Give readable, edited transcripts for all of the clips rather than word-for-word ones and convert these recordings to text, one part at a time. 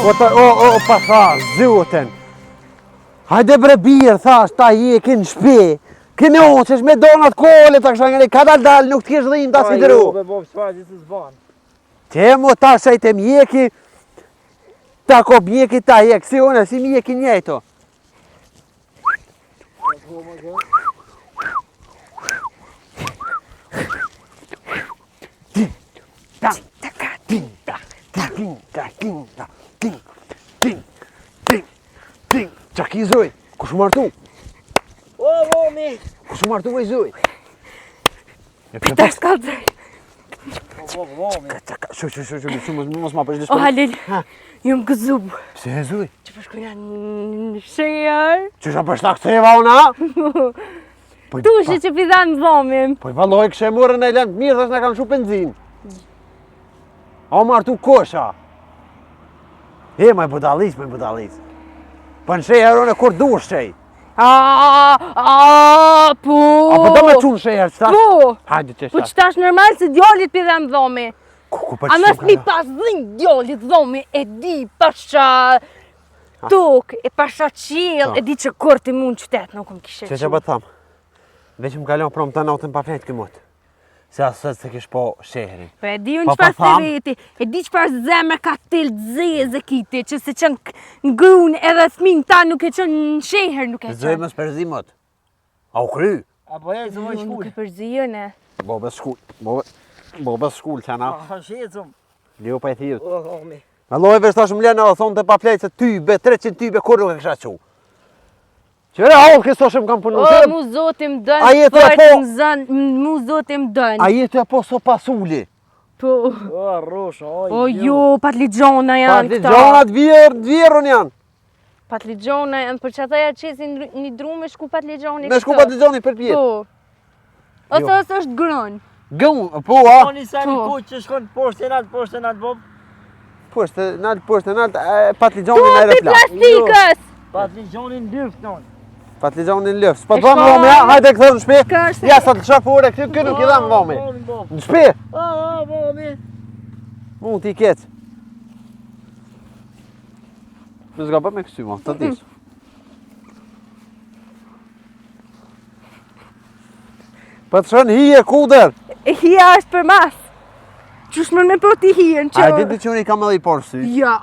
O, pa tha, zuten. Hajde bre birë, thash, ta jekin në shpi. Këne oqesh me donat kole, ta kësha ngene, ka dal, nuk t'kesh dhim ta si dru. Te mo ta shajte mjeki, ta ko mjeki ta jek, si une, si mjeki njejto. Qa ki zoj, ku shu martu? O, vomi! Ku shu martu e zoj? Pita s'kallëzoj. O, vomi! Shu, mos ma përshdi O, Halil, ju më gëzub. Pse e zoj? Që përshkuja në shëjër. Që sha përshta këtheva ona? Tu shi që pidhan vomim. Po i valoj kështë e morën e lënë mirë, dhe s'ne kanë shu benzin. O martu kosha. Me budalis. Po në shëjër e kur du shëj. Po. Apo do me qunë shëjër, qëta? Po. Hajde që Po qëta është normal se djallit pidhan vomi. Ku A mës mi pas dhënë djallit vomi, e di pasha tuk, e pasha qil, e di që kur ti mund qytet, nuk më kishe Që po thamë, veç më kalon prom të nautën pa fletë këmot. Se asët se kish po shehrin. Po e di unë qëpar të veti, e di qëpar zemër ka të zeze kiti, që se qënë ngrun edhe thmin ta nuk e qënë në sheher nuk e qënë. Zoj mës përzimot. A u kry? Apo e zëmoj shkull. Nuk e përzijone. Bobës shkull që ana. A shqecëm. Leo pa e thirët. O, vomi. Alloj vesh tash më lena dhe thonë të pa fletë se tybe, 300 tybe, kur nuk e kësha qu. Qëre, a o këso shëm kam punu. O, mu zotim dënë, fërtë më zënë, mu zotim dënë. A jetë e po so pasuli. Po. O, rosha, O, jo, patligjona janë këta. Patligjonat vjerën janë. Patligjona janë, për që ata ja qesin një dru me shku patligjoni këta. Me shku patligjoni për pjetë. Po. Ose është grën. Gëmë, po, a? Oni sa një kuq që shkon poshtë e naltë, bob. Poshtë e naltë, patligjoni në edhe Tupi plastikës! Patligjonin lyft, non. Patligjonin lëfë. S'po të dhamë vomi, hajde këthër në shpi. Ja, sa të shafore, këtë nuk i dhamë vomi. Në shpi. Vomi. Mund t'i ketë. Në zga bë me kësy, mo, të tishë. Po të shënë hije kuder. Hija është për mas. Qush më me po t'i hijen që... A, di që unë i kam edhe i porë sy? Ja,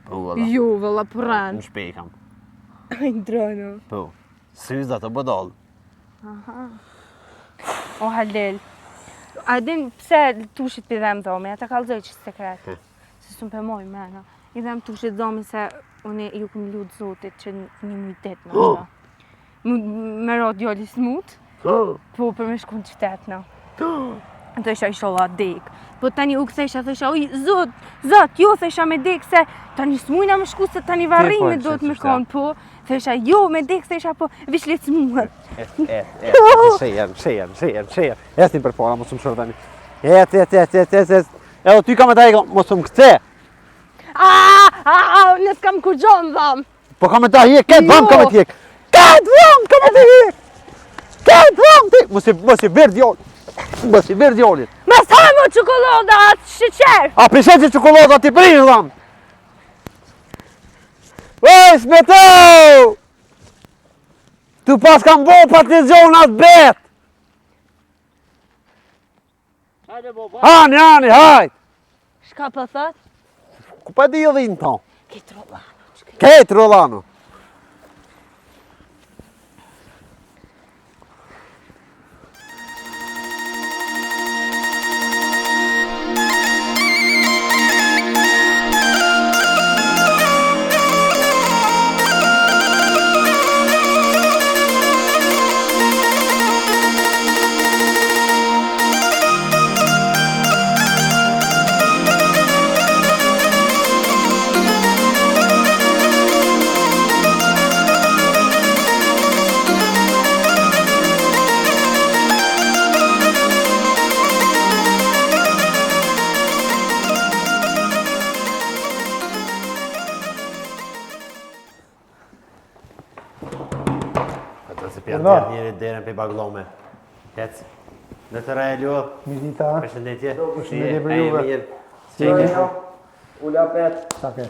Po, vëlla. ju, vëlla përren. Në shpi i kam. Aj, ndrono. Po, syz dhe të bëdallë. O, Halil. A din pse tushit pidhem dhomi, ata kalzoj që sekret. Se s'u pëmoj, mena. I dhem tushit dhomi se unë ju këm lutë zotit që një mujtet në shta. Me ro djoli smut, po për me shku në qytet në. Të isha isholla dek. Po tani u këthesha, thesha, oj, zot, jo, thesha me dek se tani s'mujna me shku se tani varrime do të me konë, po. Thesha, jo, me dek, thesha, po, vish le të smuhet. Shejem. Esti për para, mos më shërë tani. Edo ty kam e ta e mos më këte. Nësë kam kur gjonë dham. Po kam e ta hjek, këtë dham kam e t'jek. Këtë dham kam e t'jek. Këtë dham t'jek. Mos i verë djollit. Mos i verë djollit. Mas hajmo qokolada atë sheqer. A prishet që qokolada t'i prish dham. Ej, smetau! Tu pas kam bo patligjonat bet. Hajde, bob. Hani, hajt. Shka për thët? Ku pa di edhe në ton? Ketë rollano. Ketë rollano. Njëri derën për i baglome. Hec. Në të Raelio. Mirëdita. Përshëndetje. Përshëndetje për juve. Mirë. Ula pet. Sake.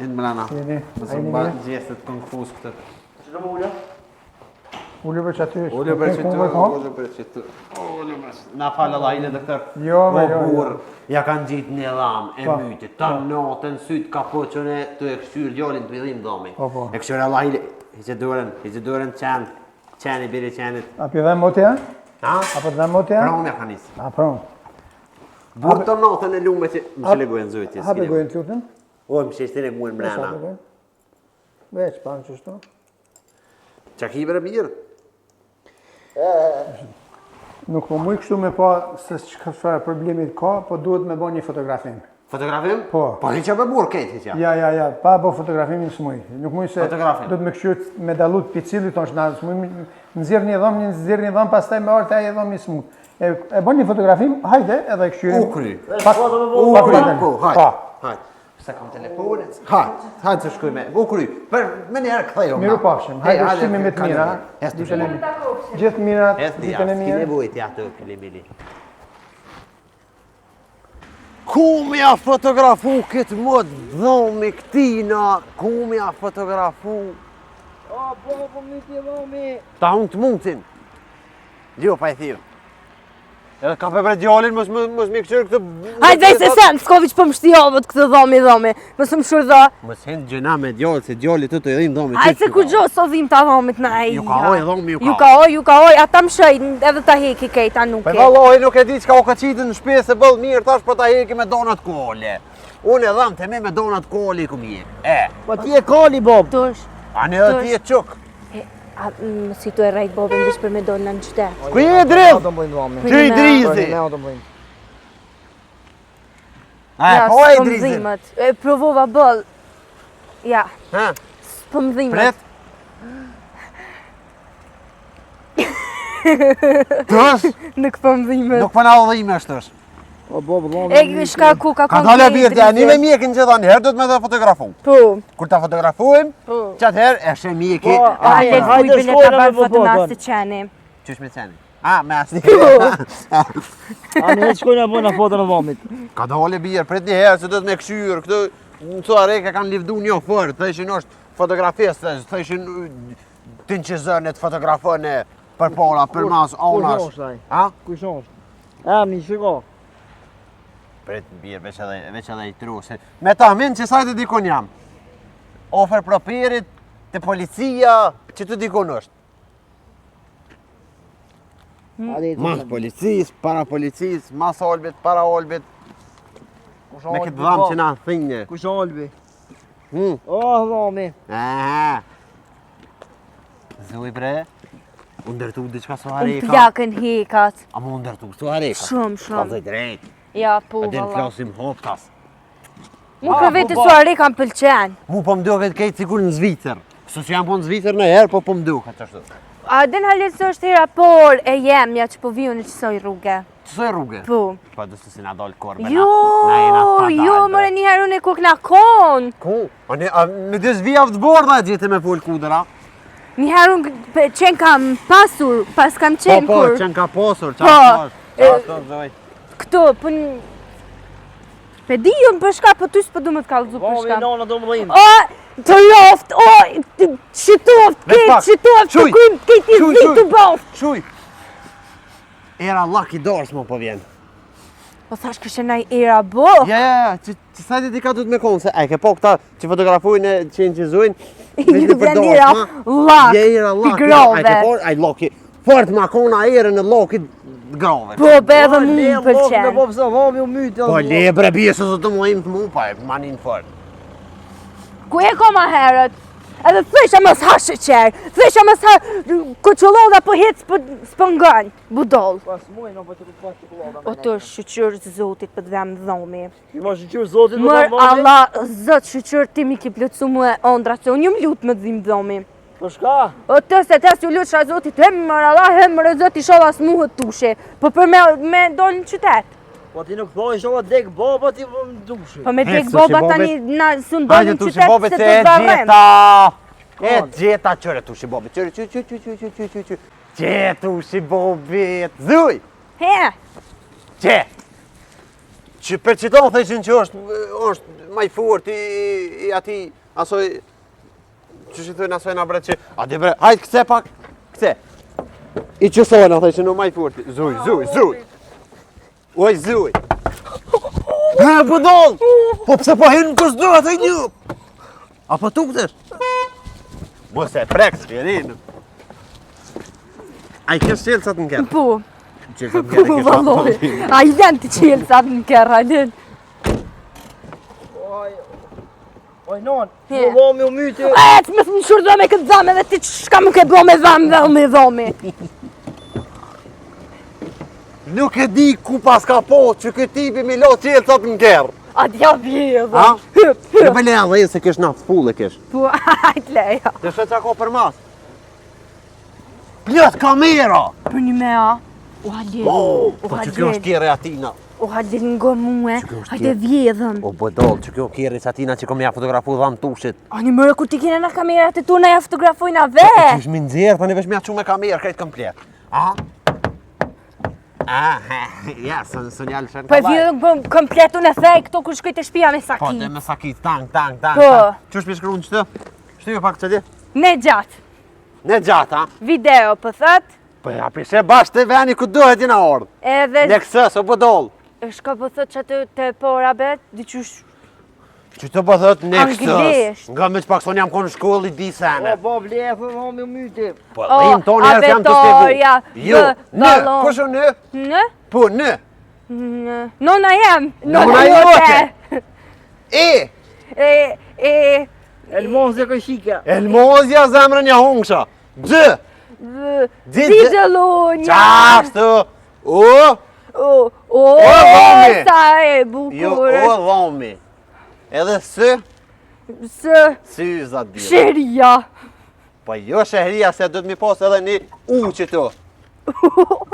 Në mrena. Jeni, Mësë ajni më mirë. gjestet konfuz këtë. Që në më ullë? Ullë për që aty. Ullë për që Ku të, më ka? ullë për që të. Ullë për që të. Na falë Allah, ine doktor. Jo, me jo, jo. burr, ja kanë gjitë një dhamë e Po. mytit. Ta natën sytë ka po qëne të e kështyrë djallin të vidhim dhomi. Po, po. E kështyrë Allah, hiqe duren qenë, qeni biri qenit. A për dhe motja? Ha? A për dhe motja? Pra unë ja ka nisë. A pron. Burë të natën e lume që më shlegojnë zëjtjes. Hape gojnë të lutën? O, më sheshtin e gujnë mrena. Hape gojnë? Veç, pa në qështu. Qa kiber e mirë? Nuk po muj kështu me pa se që farë problemit ka, po duhet me bo një fotografim. Fotografim? Po. Po hiqa për burë kejtë hiqa. Ja, pa bo fotografimin së muj. Nuk muj se Fotografim. duhet me kështu me dalut për cilit tonë shna, së muj nëzirë një dhom, pas taj me orë taj e dhomi së muj. E bo një fotografim, hajde edhe e këshyrim. U kry. Pa kry. Po, hajtë. Pa. Hajtë. Se kam telefonet. Hajtë se shkuj me. U kry. Për me njerë këthejo. Miru pafshim, hajde shtimi me të mira. Ditën e mirë. Gjithë mirat, Esti, ditën e s'kine mirë. bujt ja të filimili. Ku mja fotografu këtë mod dhomi këtina? Ku mja fotografu? O, po, mi t'i dhomi. Ta unë të mundin. Gjo, pa e thio. Edhe ka për djallin, mos mi këshirë këtë... Hajde vej se sen, s'koviq po më shtijovët këtë dhomi. Mësë më shurë dha. Mos hen gjëna me djallë, se djalli të të edhim dhomi. Hajde se ku gjo, so dhim ta dhomit na e Ju ka oj, dhomi Ju ka oj, ata më shëjnë, edhe ta heki kejta nuk Për e. valloj, nuk e di qka o ka qitë në shpesë se bëllë mirë tash për ta heki me donat kole. Unë e dhamë të me donat kole i ku mje. Po ti e kali, Bob. Tush, Anë edhe ti e quk. si tu e rejt bobin vish për me dole në qytet. Ku je drift? Ne do bëjnë dhomi. Që i drizi? Ne do bëjnë. Po e i drizi? E provova bëll. Ja, Ha? spëmdhimet. Pret? Tësh? Në këpëmdhimet. Nuk përna udhime është tësh. O, Bob, dhomi. E shka ku ka Ka konë dole birë të një me mjekin që dhanë herë, do të me dhe fotografu. Po, Kur ta fotografuim, po. qatë herë e shë mjeki. Po, Hajde hajde, kujbin e shkojnë ta me barë foto me foton. asë të qeni. Qysh me ceni? A, me asni. A ne shkojnë e bëjnë foto në dhomit. Ka dole birë, pret një herë, se do të me këshyrë. Këtë, në të areka kanë livdu një fërë, thëshin është fotografist, thëshin tin që zërën e të fotografën e për pola, për mas, onash. Kush është ai? A? Kush është? E, mi shiko. Pret birë, veç edhe i tru. Me ta minë që sajtë dikun jam. Ofer properit, të policia, që të dikun është. Mas policis, para policis, mas olbit, para olbit. Me këtë dhamë që na thinje. Kush olbi? Hmm. O, dhomi. Aha. Zuj bre, u ndërtu diçka so Unë hareka. plakën hekat. A mu ndërtu so hareka? Shumë, Ka shumë. dhe drejt. Ja, po, A din valla. flasim hoptas. Mu për vete suare kam pëlqen. Mu po më duket kejtë sikur në Zvicër. Kështu që jam po në Zvicër në herë, po më duket qashtu. A den halet së është hera por e jemja që po viju në qësoj rrugë. Qësoj rrugë? Po. Po dështë si na dollë korë me Jo, na jena të pa jo, dalë, mëre bre. një herë unë e ku këna konë. Ku? A me dës vijavë të bordha e gjithë me full kudera? Një herë unë qenë kam pasur, pas kam qenë Po, kur. qenë ka posur, Po, qa e- është, zoj. Këto, për në... Pe di unë për shka, për ty s'pë du me të kalëzu për Dhomi, shka. nona do më dhim. O, të loft, o, shitoft, Veç pak, ketë, shitoft, të quj, kujmë, ketë i quj, zi quj. të boft. Shuj! Era Lucky Doors më po vjen. Po thash kështë naj era bo. Ja, që sajtë ti ka du të me konë, se e ke po këta që fotografujnë e qenë që zujnë. Ju vjen era lak, Ja, era Lucky. grove. A ke po, aj Lucky. Fort ma kona erën e Lucky grove. Po, be edhe mu më Ne pëlqen. Bob se dhomi u mytë. Po le bre bje se të më im të mu pa e manin fort. Ku e ko ma herët? Edhe thësha mos ha sheqer, thësha mos ha koqollodha po hec s'pëngën, budol. Pas muaj në po të pas çokoladë. O të shqyqyrë të zotit për të dhem dhomi. Ti ma shqyr zotit më Mër dhomi. Allah, zot shqyqyrë ti mi ki plëcu mu e ondra që unë jëm lutë me dhim dhomi. Po shka? O të se të ju lutë shra zotit, hemër Allah, hemër e zotit shola s'mu hë tushe, po për me dollë në qytet. Po ti nuk thoi shola dek boba ti më dushi. Po me Ec, dek sushi boba bobet. tani na sun Hajde dollë në tu shi qytet bobet se se të e zarrem. gjeta. E gjeta qëre tu shi bobet. Qëre. Gjetu shi bobet. Zuj! He, Që për qëton thëshin që është maj fort i ati, asoj, që shi thujnë asoj nga bre që, a di bre, hajt këthe pak, këthe. I qësojnë, a thaj që në maj fort, zuj. Oj, zuj. Ha, po dollë, po pse po hinë kus do, a thaj një. A po tu këtësh? Mos e preks, kjerinë. A i kesh qelësat në kërë? Po, Qelësat në kërë po, kesh valloj. A i janë të qelësat në kërë, Halil. Oj, non, më dhomi u myti. E, të me thë në shurë dhome këtë dhame dhe ti shka më ke bo me dhome. Nuk e di ku pas ka po që këtë tipi mi lo qelësat në kërë. A t'ja vjedhë. Ha? Hyp. Në bële edhe se kesh naft full e kesh. Po, hajt leja. Dhe shë që ka për mas. Plët kamera! Për një mea. O Halil. Po që kjo është kjere atina. O Halil ngo muë. Që është Hajde vjedhën. O bëdoll, që kjo kjere atina që kom ja fotografu dham tushit. Ani mërë ku ti kene në kamerat e tu në ja fotografojnë a ve. Që është mi nëzirë, tani vesh mi atë me kamerë, krejt komplet. Aha. Ja, së njallë shenë Po e vjedhën kompletu në thej këto kur shkoj të shpia me Po, sakit. dhe me sakit, tang. Po. Që është pishkru në qëtë? Shtyve pak që di? Ne gjatë. Ne gjatë, ha? Video, po thët. Po ja, pishe bashkë të veni ku dohet i në ordë. Edhe Ne kësës, o bëdoll. shka po thët që të pora bet, diqysh. Që të po thët ne kësës. Anglisht. Nga me që pak son jam konë në shkollë i di sene. O, bab, lefë, dhomi u myti. Po, dhim tonë njerës jam të Avetoria, stegu. Jo, në, ballon. kush o në? Në? Po, në. Nona jem. Nona jote. E, Elmonze këshika. Elmozja zemrën ja hungsha. Dë. Didelonja. Qashtu. O. dhomi. Sa e Jo, bukur. o dhomi. Edhe së. Së Syza dhjë. shëria. Po jo shehria se do të mi pas edhe një u që to.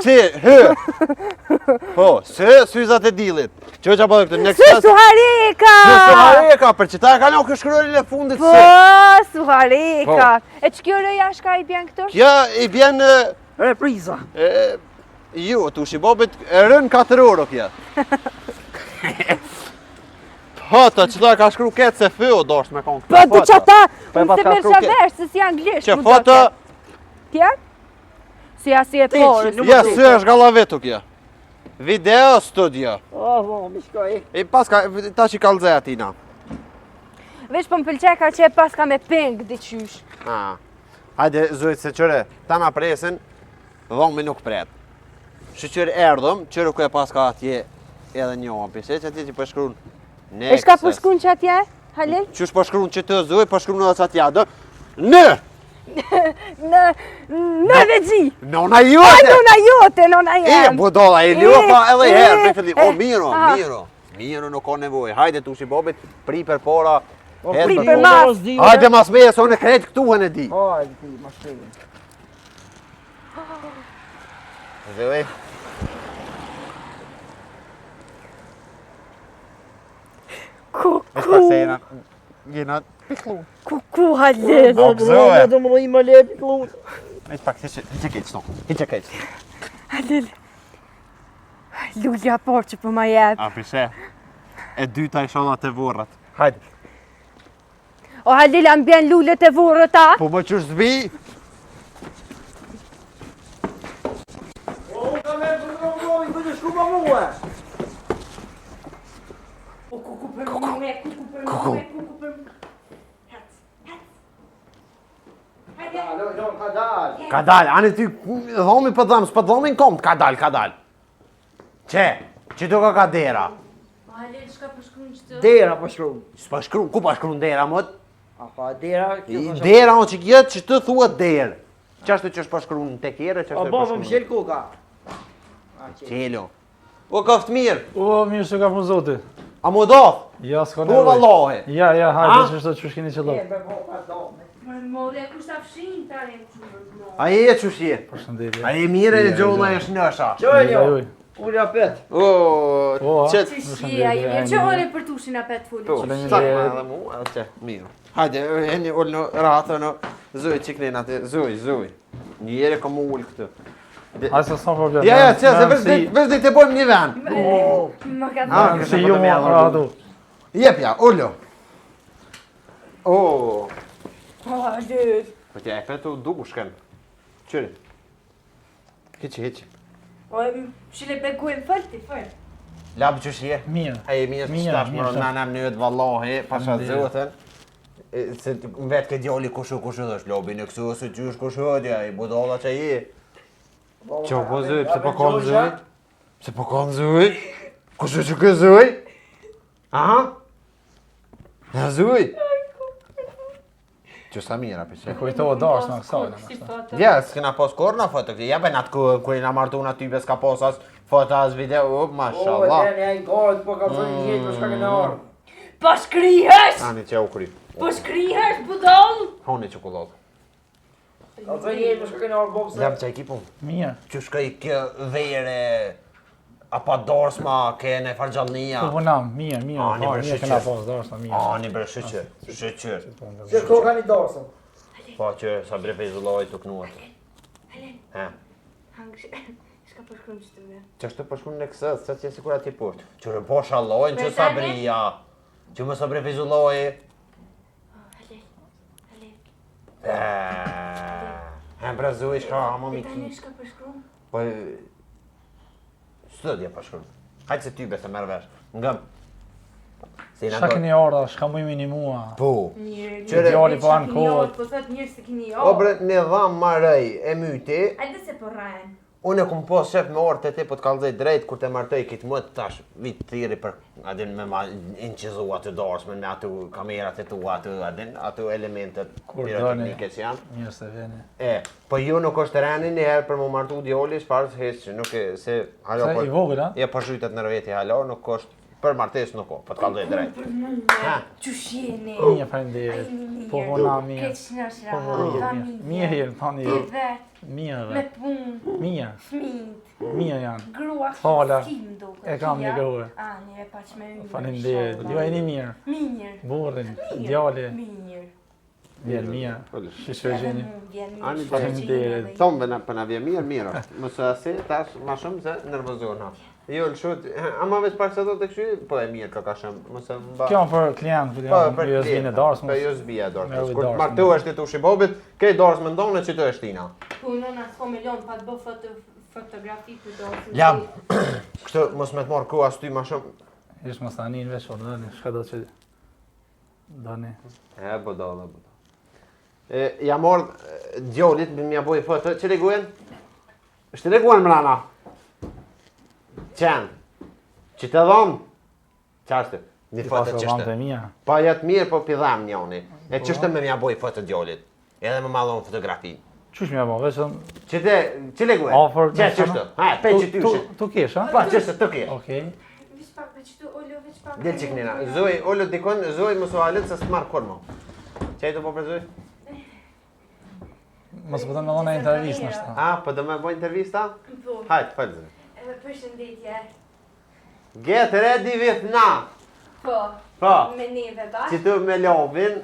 Që, hë. Po, syzat e dilit. Që që po dhe këtë në Së kësës. suhareka. Së suhareka, për që ta e ka në këshkërërin e fundit Po, së. suhareka. E që kjo rëja shka i bjen këtu? Kjo i bjen, Repriza. ju, të shibobit, rën 4 euro kja. Po, të qëta ka shkru ketë se fëo dosht me konë Po, du që ta, Po e unë pas se ka mërë shkru që ke- verë, se si anglisht. Që mu foto, do të. Tja? Si asi e porës. ja, së është galla vetu kja. Video studio. O, dhomi, shkoj. E pas ka, ta që kalzej atina. Veç po më pëlqeka që e pas ka me peng diqysh. Hajde, zojtë se qëre, ta na presin, dhomi nuk pret. Shqyqyr erdhëm, qërë ku e pas ka atje edhe një opise, që atje që përshkrun E shka po shkun që atje, Halil? Qysh përshkrun që të zoj, përshkrun edhe që atje do. Në! Në vegji. Nona Aj, jote! nona jote, nona E, jem. budolla, e ljopa edhe herë, për fillim. O, aha. miro nuk ka nevoj. Hajde tu shibobit, pri për pora. pri për mas. Hajde mas meje, se unë e krejt këtu hën e di. Hajde, ti, ma shkejnë. Zëve. Vesh pak se jena piklu. Ku, Halil? O, gëzohet. Do më dojnë më lepi klunë. Vesh pak, hiqe keq sto, hiqe keq. Halil. Lulja por që po ma jep. A, pishe. E dyta i sholat e vorrat. Hajde. O, Halil, janë bjen lullet e vorët ta? Po më qësh zbi? O, unë ka me për dhomi, për të shku pa mua. Kuku për muhe, kuku për muhe, kuku për muhe. Ka dal, anë ty dhomi për dhamë, s'pë dhomi në kom, ka dal. Që do ka dera? Halil, shka përshkru në qëtë? Dera për shku. S'pa shkru, ku pa shkru në dera, mot? A pa dera, kjo ka shku. Dera o që kjetë që të thua derë. Qashtu që është pa shkru në tekere, qashtu A është ba, pa më shkru në... shel koka. Qelo. O, kaftë mirë. O, mirë që ka punë zoti. A mu doth? Ja, s'ka Po, nevoj. vallohi. Ja, A? hajde, që shto që shkini që do. Mërë, kushta fshin të arim që A e që shje? Përshëndetje. A e mire e gjolla e shnësha. Qoj njo, Joj. ullja pet. O, qëtë. Që shia, që ore për tushin a pet fulli? Po, Qëllë një sakma dhe- edhe mu, edhe që, mirë. Hajde, e një ullë në ratë, në zoj qiklin atë, zoj. Njëre ka mu ullë këtë. A se s'ka problem. Ja, që, se veç dhe të bojmë një ven. Më ka Ah, të Si ju më atu. Jepja, ullu. Oh. Hajde. Po t'ja e petu dushken. Qyri. Hiqi. Shile begujnë fërti, fërti. Labë që shje? Mirë. Hej, mirë të shtash, më rëndana më njët, vallahi, pasha zotën. Se më vetë ke djali kushu dhe është lobi në kësu, se që është kushu dja, i budalla që je. Që po zëj, pse po kanë zëj? Pse po kanë zëj? Kushu që ke zëj? Aha? Ja zëj? Që sa mira, për që? Kujtohë darës në kësajnë. Ja, s'kena pas korna foto këtë, ja bëjnë atë kërë i na martu në type s'ka pas as foto as video, mashallah. Deni, ai gojt, po ka thënë jetë për shka kënë orë. Po shkrihesh! Ani që u kry. Po shkrihesh, budall! Honi çokoladë. Ka thënë jetë për shka kënë orë, bobse. Jam që ekipun. Mirë. Që shkaj kjo vejre, apa dorsma, ke në fargjallnia. Po punam, mirë. Ani për Mirë këna pas darës në mirë. Ani bre shëqër. Se ko ka një dorsën. Po që sa bre fejzulloj të knuat. He. Shka po shkruan që të me? Që është të përshkun në kësës, që që sikur ati poshtë. Që rë po shallojnë që sa bria. Që më sa bre fejzulloj. He bre zuj, shka hamo mi ki. Shka po shkruan? Po... Së dje përshkun. Hajtë se ty be se merë vesh. Ngëm. Shka këni orë, shka mu i minimua. Po. Mirë, Qëre- Djali po anë kohët. Po thot mirë se kini O orë. bre, ne dhamë marëj e myti. Ajde se po rrajen. Unë e kum pos shef me orë të ti po t'kallëzej drejt kur të martoj kitë më tash vit thiri për adin me ma inqizu atë dorsmen me atë kamerat e tua atë elementet piroteknike që janë. Mirë se veni. Po ju nuk është reni njëherë për më martu djoli shparës hes që nuk e se halo Se i vogël, a? Ja po zhytet në rveti halo, nuk është për martes nuk o, po t'kallëzej drejt. Ha? Qushjeni. Mirë, falenderit. Po vona mirë. Keq nashra, Mirë, familje. mirë, tani. Ti vet, Mirë, me punë, mirë, fëmijët, mirë janë. grua, Fala. skim duke. E kam një grua. Ani, e paç me ymë. Falenderit. Ju e një mirë. Mirë. Burrin, djali, Mirë. vjen mirë. Shishë gjeni. Vjen Ani mirë. Faleminderit. Thonë për na vje mirë është. Mësë asi tash ma shumë se nervozohen. Jo, lëshut, ama veç pak se do të këshy, po e mirë ka shumë, mëse mba... Kjo për klient, Po, për ju zvinë darës, Po, ju zbija darës. Merë Kur të darës, martu është të ushi bobit, kej darës më ndonë që të është tina. Punona s'ko milion pa të bë fotografi për dorë. Jam, kështë mos me të marrë ku as ty ma shumë. Ishtë mos tani në veç, o dëni, shka do që... Dëni. E, bodala. Ja morë djolit, më ja boj foto, që reguen? Është reguen mrana? Qenë? Që të dhonë? Qashtë? Një foto qështë? Mia. Pa jetë mirë, po pidhem njoni. E qështë me mja boj foto djolit? Edhe më malon fotografi. Qysh mja bo, veçëm... Që te, që leguen? Offer, Që qështë? Ha, pe që ty shit. Tu kesh, ha? Pa, qështë të kesh. Okej. Vish pak për qëtu, ollo, vish pak. Del që kënina. Zoj, ollo dikon, zoj më su halit se s'marë kur mo. Qaj të po për zoj? Mos po të me dhona intervjist në shta. A, po do me boj intervista? Po, Hajtë, falë zoj. përshëndetje. Get ready with now. Po, Po, me neve bashkë. që tu me lobin,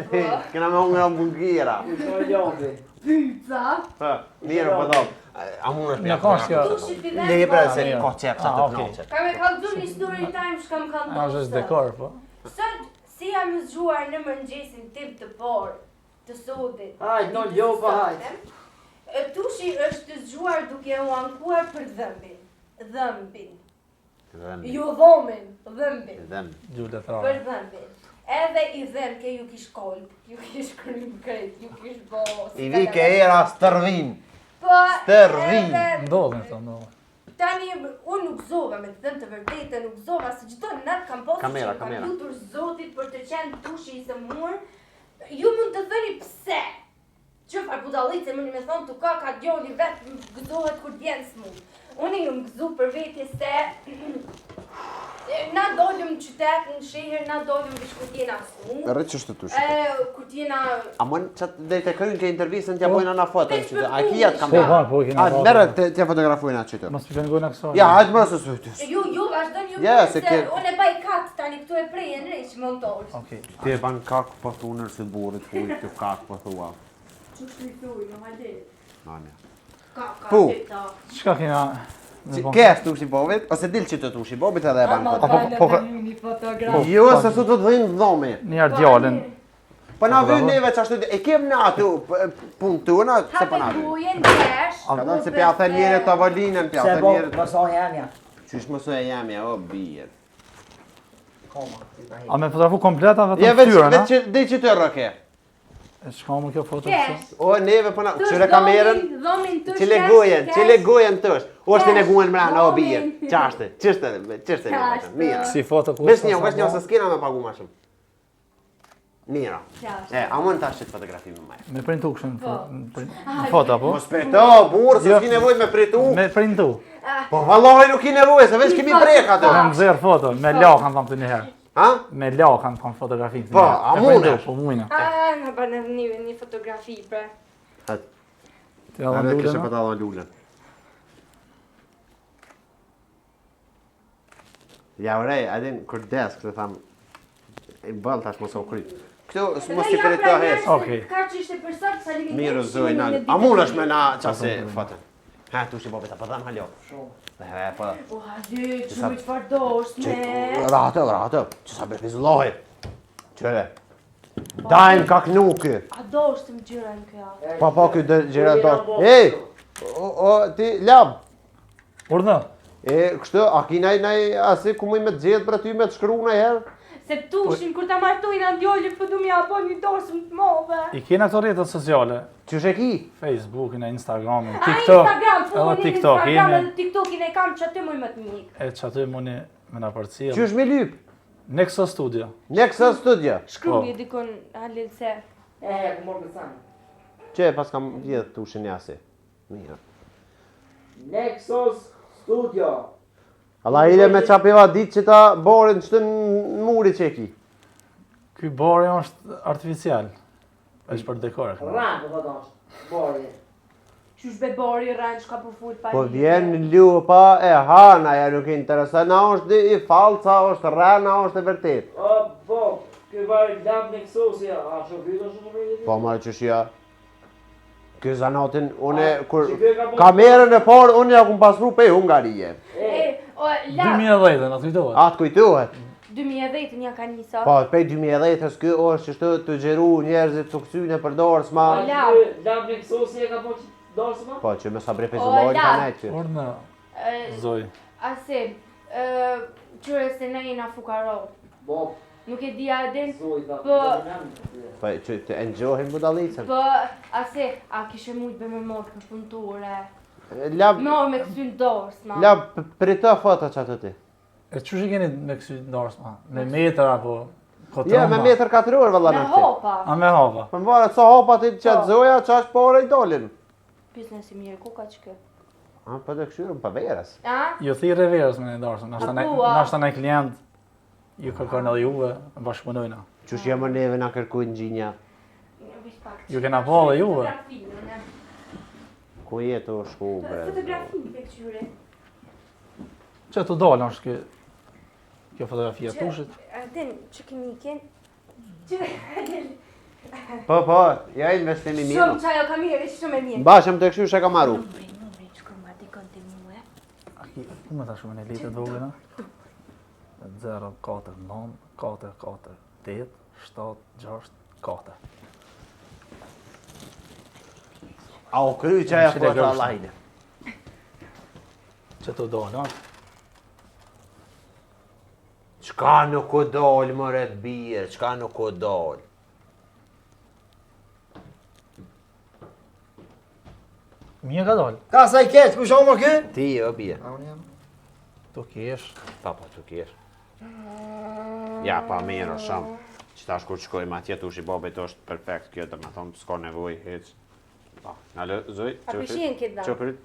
këna me ungra bungira. Sa ljobi. Pyca. Po, mirë po do. A mund është Në kosh kjo. Tushit për Le i vetë. bre se mirë. ka qep sa Ah, të okej. knaqet. Ka me kallëzu një story time shkam A, kallëzu. është dekor, po. Sot, si jam zgjuar në mëngjesin tim të parë, të sotit. Hajt, no ditës ljopa, së hajt. sotme, Tushi është zgjuar duke u ankuar për dhëmbin. Dhëmbin. Jo dhomin, dhëmbin. Dhem. Gjullet Për rarë. dhëmbin. Edhe i dhem ke ju kish kolb, ju kish krym krejt, ju kish bo... I vi ke era stërvin. Po, stërvin. edhe- Ndodhen të ndodhen. Tani, unë nuk zova me të thënë të vërtetë, nuk zova, se gjithë në natë kam posë Kamera, që kam kamera. lutur zotit për të qenë tushi i sëmur. Ju mund të thëni pse? Që farë budallit se më një me thonë të ka djoli vetë më gëzohet kur t'vjen smur. Unë ju më gëzu për veti se na dolim në qytet, në sheher, na dolim vish kur t'jena smur. Rrët që shtë tush. Kur t'jena... A mën qatë dhe të krynë ke intervjisën t'ja bojnë ana foto në Veç qytet. për A ki jatë punë. kamera? Po, po, kena Hajtë, foto. merë t'ja fotografujnë atë qytet. Mos të kënë gojnë aksorë. Ja, hajtë mërë së sëjtës. Ju vazhdojnë ju Ja, punë se se ke- unë e baj katë tani këtu e prej e nreq montor. Okej. Ti e ban kakë po thunër si burit huj, të kakë po thua. Që shtu i thuj, në hajde. Nani. Ka, Pu. të ta. Qka kena Kes tushi bobit, ose dil që të tushi bobit edhe e banë Ama foto. dalë të një fotograf. Jo, se su të dhëjnë dhomi. Një herë djalin. Po na vjen neve çashtu e kem në aty punë tona se po na vjen. Gujen desh. Ka dhënë se pja the njëre tavolinën, pja Se the bo, njëre. mësoj jamja. Qysh mos e jam ja o bier. Koma, si ta A me fotografu komplet a Ja vetëm veç fytyrën, a? veç dhe që të rroke. E çka më kjo foto? Kesh. O neve po na çure kamerën. Dhomin të Çile gojen tësh. O është ne gojen mrena o bier. Çashte, çështë mirë. Si foto ku? Vesh një se skena me pagu më shumë. Mira. A mund tash të fotografi më më. Me printu kështu në foto apo? Mos prito, burr, se s'ki nevojë me pritu. Me printu. Po vallahi nuk ki nevojë, se veç kemi prek atë. Me nxjerr foto, me lakan tham të një herë. Ha? Me lakan tham fotografinë. Po, a mundesh? Po mujna. Në bërë një fotografi, bre. Ti edhe Edhe kishe lulën. pa ta lulën. Ja urej, adin kur desk të tham i ball tash mos u kryt. Këtu mos i prito hes. Okej. Ka që ishte për sot, sa ligin Mirë zoj na. A mundesh me na çase foto? Ha tu si bobeta, po dam halo. Po. O, hajde, që më qëfar dosh, ne. Rato. Që sa bëj zllohi. Çele. Dajm ka knuki. A dosh të më gjyren kjo? Po ky gjëra do. Ej! O ti lab. Urdhë. E kështu, a ki naj asi ku më me të gjetë për ty me të shkru në herë? Se tushin, kur ta martojnë anë djolli, për du mja bo një dorës më të move. I kena këto rrjetet sociale, Qysh e ki? Facebookin, Instagramin, A TikTok, Instagram, po edhe unë TikTok, Instagram jemi edhe TikTokin e kam që aty më më të mikë. e që aty mundi me na përcjell. Qysh me lyp? Nexo Studio. Nexa Studio. Shkruje dikon halil se. ku morë me sanë. Që pas kam vjedh tushin jasi. Mirë. Nexus Studio. Allah ile me qapiva ditë që ta borin që të në muri që e ki. Ky bori është artificial. Është për dekor. Ranë, po dosh. Bori. Qysh bebori rënë që ka për full pa Po vjen lupa e hana, ja nuk e interesant. Na është i falca, është rana, është e vërtet. O, po, ky vaj lab Nexusi, a shofido shumë me Po marë që shia. Ky zanatin, une, kur që ky ka bo- kamerën e parë, unë ja kum pasru pe Hungarije. O, la, 2010, na kujtohet. Atë kujtohet. 2010 një ka njësa. Po, pej 2010-ës ky është që shtë të gjeru njerëzit të kësyne për dorës ma. O, la. Lab Nexusi e ka po që dorës ma? Po, që me sa bre O, pezullojnë la. ka nejtë që. Urdhë. Zoj. Ase, qyre se ne jena fukaro. Bo, Nuk e di adin, zoj, da. Po. Po, që të enjohin budalicën. po, ase, a kishe mujt be me morë për punture. Lab, Morë me kësyn dorës, ma. lab, për të foto që atë ti. E çush i keni me kësy ndarës ma? Me metër apo kotromba? Ja, me metër 4 orë valla Me në këti. hopa. A me hava. Po më varet sa hopa ti që atë zoja, që ashtë pore i dolin. Biznes i mirë, ku ka që kjo? A, po të këshyrën për verës. A? Jo thi reverës me në ndarës. Apua. Nashta në klient ju kërkon edhe juve, bashkëpunojna. Qush jam neve na kërkujnë gjinja. Ju kena po dhe juve. Ku jetu shku bre. Fotografi me këqyre. Që të dalë është kjo fotografia tushit. Adin, që kemi iken? Po, ja investimi mirë. Shumë qajo ka mirë, shumë e mirë. Bashëm të këshyr që ka maru. Numri, që kërë ma dikon të muë. Ku më ta shumë në litë të vogëna? 0, 4, 9, 4, 4, 8, 7, 6, 4. A o kry që aja Shile foto gërshën. Allahine. Që të dalë, a? Qka nuk u dollë më ret bje, qka nuk u dollë. Mje ka dalë. Ka sa i keq, ku shomo kë? Ti o bje. Tu kesh. Pa, të kesh. Ja, pa mirë o shumë. Që tash kur qkojmë atje tush i babet është perfekt kjo, të me thonë s'ka nevoj, heq. Pa, në lë, zoj, A pëshien këtë da? që përit.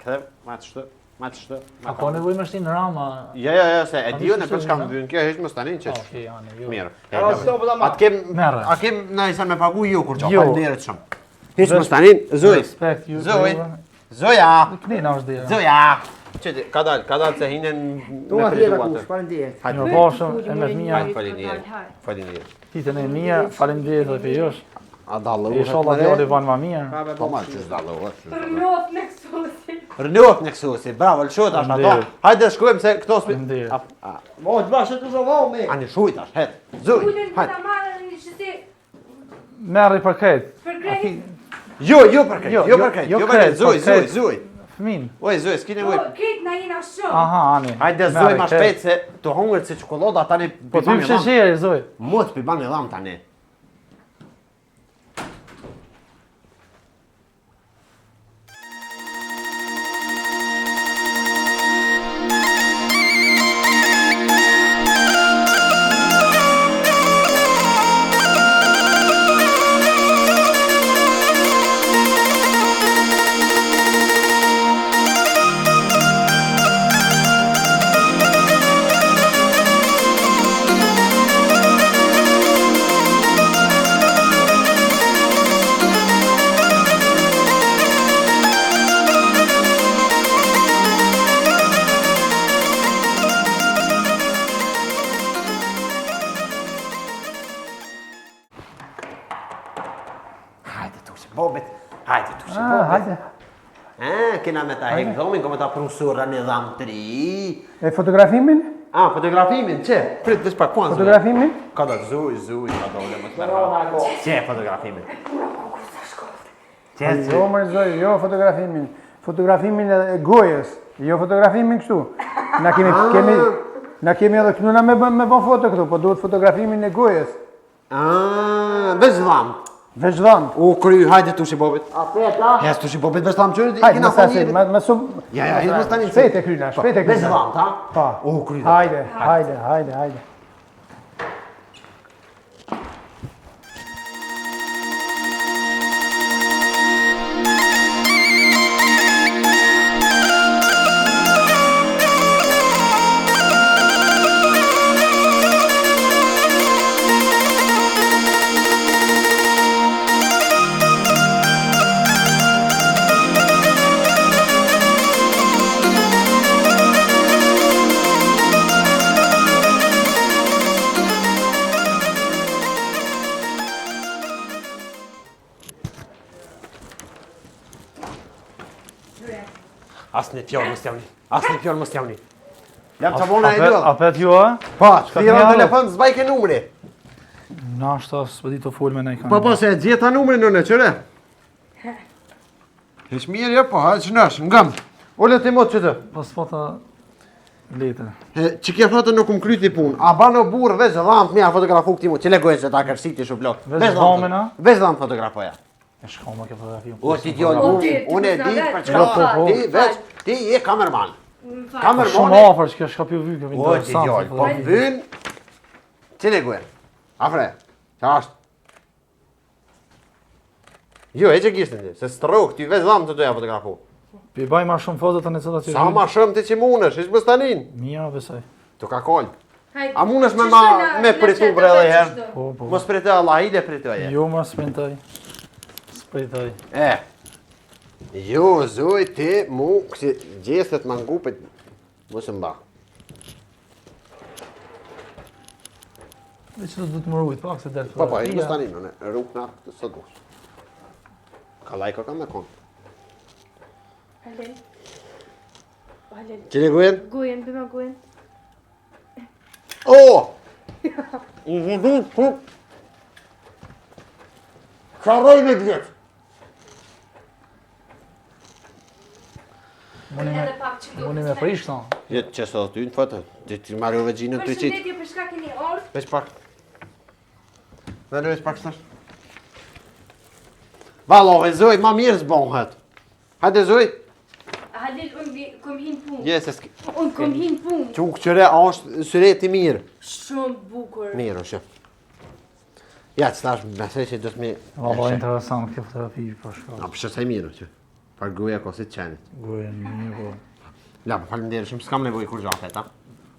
Këdhe, ma të shtë. A ka nevoj me shtinë rama? Ja, se e di unë e për çka më vjen kjo, heq më stanin që Okej, janë, jo. mirë. A s'to po ta ma. Atë kem, Merre. a kem në isa me pagu ju kur që Jo. falenderët shumë. Heq më stanin, zoj, Respekt ju. Zoj. zoja, Knina është dhe. zoja. Që ti, ka dalë se hinen Tu me ma thjeta fritu kush, atë. falenderoj. Hajde, Një bashëm, e me të mija, faleminderit. Faleminderit. titën e mija, faleminderit dhe për josh. A dallohet. Inshallah djali van më mirë. Po ma që dallohet. Rënot në kësusi. Rënohet në kësusi, bravo, lëshot ashtë ato. Mirë. Hajde shkojmë se këto s'pi... Mirë. Moj, të bashkë të zovohë me. Ani shujt ashtë, het. Zuj, Kujtën hajde. të marrë një qësi Merri për këtë. për krejt. Jo për këtë, Jo, jo për këtë, jo jo për këtë, krejt, zuj, për krejt. zuj. Fëmin. Oj, zuj, s'kine oj. Krejt na jena shumë. Aha, ani. Hajde zuj ma shpejt se të hungër si qokolada tani Po t'im sheqeri, zoj. Mos pi bani dham tani. Hajde tushi bobit, hajde tushi bobit. Hajde. Kena me ta hek dhomin, ko me ta prusura një dham të ri. E fotografimin? Fotografimin, që? Prit, veç pa kuan zuj. Fotografimin? Ka da zuj, ka da ule më të mërra. Që fotografimin? Që, Jo, më zoj, jo fotografimin. Fotografimin e gojës, jo fotografimin kështu. Na kemi edhe kënuna me bën foto këtu, po duhet fotografimin e gojës. Veç dham. Veç dham. U kry, hajde tushi bobit. Apeta. Hes tushi bobit, veç dham qërë, Hajde, kina më sasi, thonjeri. më sub... Ja, hajde më stani. Shpejt e kryna, shpejt e kryna. Veç dham, ta? Pa. U kry. Hajde. Asë një fjallë mos javni. Asë një fjallë mos javni. Jam që bona e dëllë. Apet ju, a? Po, Shka thira t'mjallë? telefon s'bajke numri. Na është s'po di të full me nej kanë. Po, se e gjeta numri në qëre. Hish mirë, jo, po, hajtë që nësh, ngëm. Olle të imot që të. Po s'po të letër. Që kje thotë nuk më kryti pun. A ba në burë, veç dhamë të mija fotografu këti mu. Qile gojë që ta kërsiti shu blok. Veç dhamin, a? Veç dhamë fotografoja. E shka më ke fotografi. O, ti djollë, unë e di për Jo, po, çka. po. Ti veç, ti je kamerman. Shumë Kamermani. afër që kjo shka pjo vyke. O, ti djollë, po vyn. Qile gojë. Afre, qa është? Jo, e që kishtë në ti, se strok, ti veç dhamë të doja fotografu. Pi baj ma shumë fotot të në cëta që Sa ma shumë ti që munesh, ishë më stanin. Mija besoj. Tu ka kollë. A munesh me pritu bre dhe herë? Po, po. Mos pritë Allah, ide pritoje. Jo ma s'printoj. S'printoj. Jo, zoj, ti mu, kësi gjestet më ngupit, mos mba. Dhe që du të më rujt, pak se delë Po, po, ishë më stanin, në rrugë në të sot dush. Ka lajka ka me konë. Halen. Qile gujen? Gujen, bëma gujen. O! I vidit të... Qaroj me vjetë. Muni me prish këta. Jetë që sot ty në foto, ti marrë ove gjinën të qitë. Përshëndetje për shka keni orë. Veç pak. Dhe në veç pak stash. Valove, zoj, ma mirë zbonhet. Hajde, zoj. Halil, unë kom hin punë. Jes, e s'ki... Unë kom hin punë. Që u këqëre, a është syreti mirë. Shumë bukur. Mirë, është. Ja, që tash, besoj që do të mi... Valla interesant kjo fotografi për shka. A, për që saj mirë, që. Par gruja ko si të qenit. Gojën një, po. La, për falimderë shumë, s'kam nevoj kur gjatë, ta.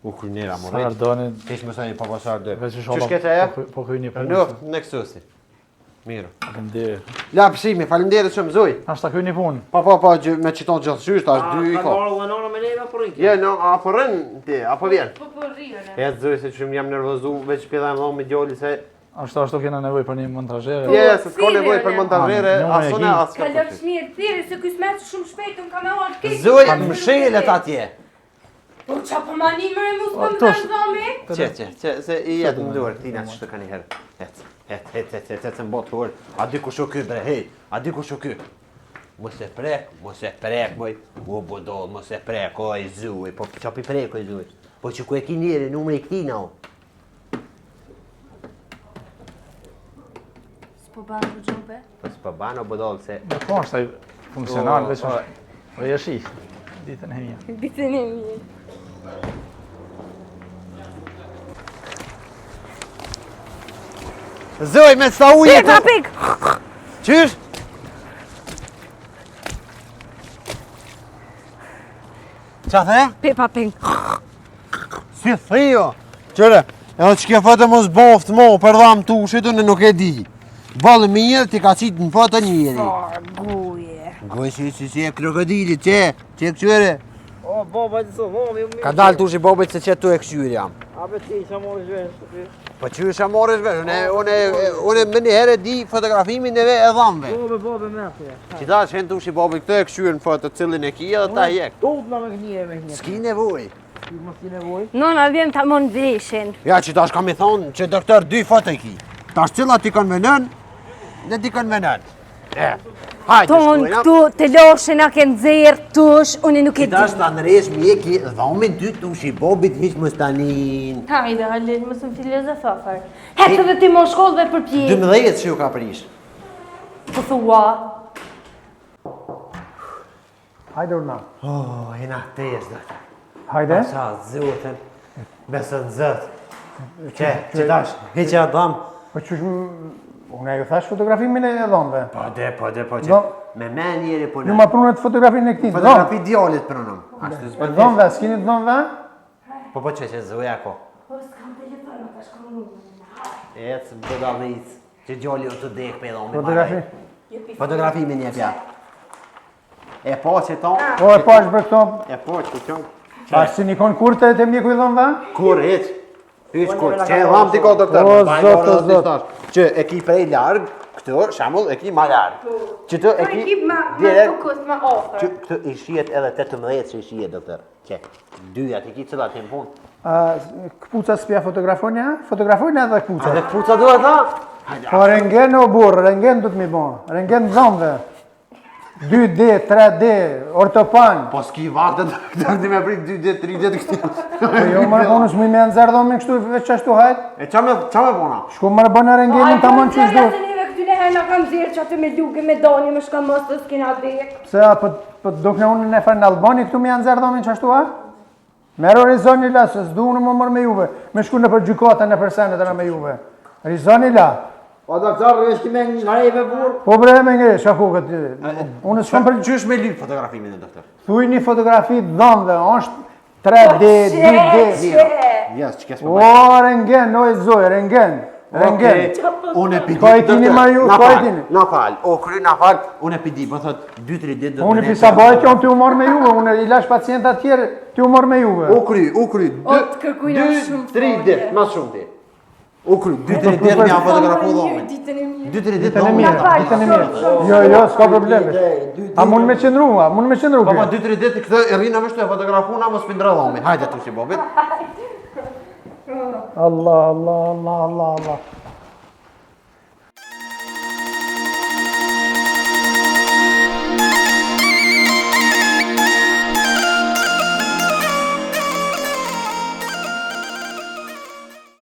U krynera, më Sa rejtë. doni, Kish më sajnë po pasar dë. veç Që shkete e? po këj një punë. Rëndoft, në kësusi. Mirë. Falemnderë. La, përsimi, falimderë shumë, zoj. Ashta këj një punë. Po, me qiton gjithë qysh, ta është 2 i ko. Në me neve për rikë. Je, no, apo rën ti, apo vjen? Po rrione. E të zoj se që jam nervozu, veç pjeda më dhonë me djoli se... Ashtu kena nevojë për një montazhere. Je, se s'ka nevojë për montazhere, asone as ka. Kalofsh mirë, thirrë se ky smet shumë shpejt unë kam marrë keq. Zoj, mshelet atje. Po qa po ma një mërë mu s'po më të zomi? Që, se i jetë në duar, tina që të ka një herë. Het, se mbot hur. A di ku shu ky bre, hej, a di ku shu ky? Mos e prek, moj. U budol, mos e prek, o i zuj, po qa pi prek o i zuj. Po që ku e ki njeri, numri këtina o. S'po banë për gjupe? Po s'po banë o budol se... Në po është ai funksional, veç është jeshi, ditën e mija. Ditën e mirë. Zoj, me sta uje Pik, pik! Qysh? Qa the? Pik, pik. Si thio? Qëre, edhe që ke fëtë mos boft mo, përdham tushit, unë nuk e di. Balë mirë, ti ka qitë në fëtë njëri. Guje. Goj, si e krokodilit, që këqyre. O, baba, që so, Ka dalë tushi bobit se që tu e këqyri jam. A be ti që morë zhvesh, Po që isha morës vesh, unë më një herë di fotografimin e dhamve. Bobe, me thja. Që ta që tushi bobit këtë e këqyri në foto cilin e kia dhe ta jek. Tot na me kënje. S'ki nevoj. Ti mos i nevoj. Nona vjen ta mon veshin. Ja që tash kam i thonë që doktor 2 foto e ki. Tash cila ti kanë venën, ne ti kanë venën. Hajde Ton shkojna. këtu të loshin a ke nxerr tush, unë nuk e Që di. tash ta nëresh mjeki dhamin ty tushi bobit hiq më stanin. Hajde, Halil, më së më filozofar. Hecë dhe ti mo shkollëve për pjekë. 12 që ju ka prish. Po thua. Hajde urna. Oh, jena tesh doktor. Hajde. Sa zotën, besën zët. Që tash, heqja dham. Po qysh unë e ju thash fotografimin e dhomëve. Po de, që Do- me men njeri Ju punë. ma prunet fotografinë e këtij. Fotografi djallit prunëm. Ashtu s'pëndisht. Dhomëve, s'kini dhomëve? Po që zoja ko. Po s'kam telefon, ma tash kam unë. Ecë budallic, që gjalli o të dek për edhe Fotografi. Fotografimin një pja. E po që tonë. Po e pash për këto. E po që tonë. Pash si nikon kurte të mjeku i dhomëve? Kur heq? Hyq kur, që e dham ti ko doktor. O, Baj, zot, bora, o, zot. tash. Që e ki prej larg, këtë shamull e ki ma larg. Që të e Ka ki ekip ma direkt, fokus, ma që ofër. këtë i shihet edhe 18 që i shihet doktor. Që, dyja ti ki cilat i në punë. Këpuca s'pja fotografonja? Fotografonja edhe këpuca. Edhe këpuca duhet tha? Po rengen o burë, rengen du të mi bon. Rengen dhomëve. 2D, 3D, ortopan. Po s'ki vakte doktor ti me prit 2 ditë, 3 ditë këtë. Po jo mërë bonus mu i me nëzërë dhomën kështu veç qashtu hajt. E qa me bona? Shku mërë bëna rengenin të mund që shdu. Ai, po këtyne herë kam zirë që aty me luke, me doni, me shka mos të s'kina dek. Pse, po dukne unë në farë në Albani këtu me janë zërë dhomën qashtu hajt? Merë Rizoni la, se s'du unë më mërë me juve. Me shku në për gjykata në për senet e në me juve. Rizoni la. O, doktor, vesh ti me ngrejve burë. Po bre me nge, shaku këtë. Unë s'kam për... Qysh me lyp fotografimin e doktor? Thuj një fotografi dhomëve, është 3D, 2D. Jes, që kes O, për rengen, o e zoj, rengen. Rengen. Unë e pidi. Ka e tini ma ju, ka e tini. Na fal, o kry na fal, unë e pidi, po thot 2-3 ditë do Unë i pisa bajt që unë t'ju morë me juve, unë i lash pacienta tjerë t'ju morë me juve. U kry. O, të kërkujna shumë 2-3 ditë, mas shumë ti. U kry, 2-3 ditë me janë fotografu dhomin. Ditën e mirë. 2-3 ditë Ditën e dhomin. mirë, ditën e mirë. Jo, s'ka probleme. A mund me qëndru, Po 2-3 ditë këtë e rrina me shtu e fotografu na mos pindra dhomin. Hajde tu si bobit. Allah.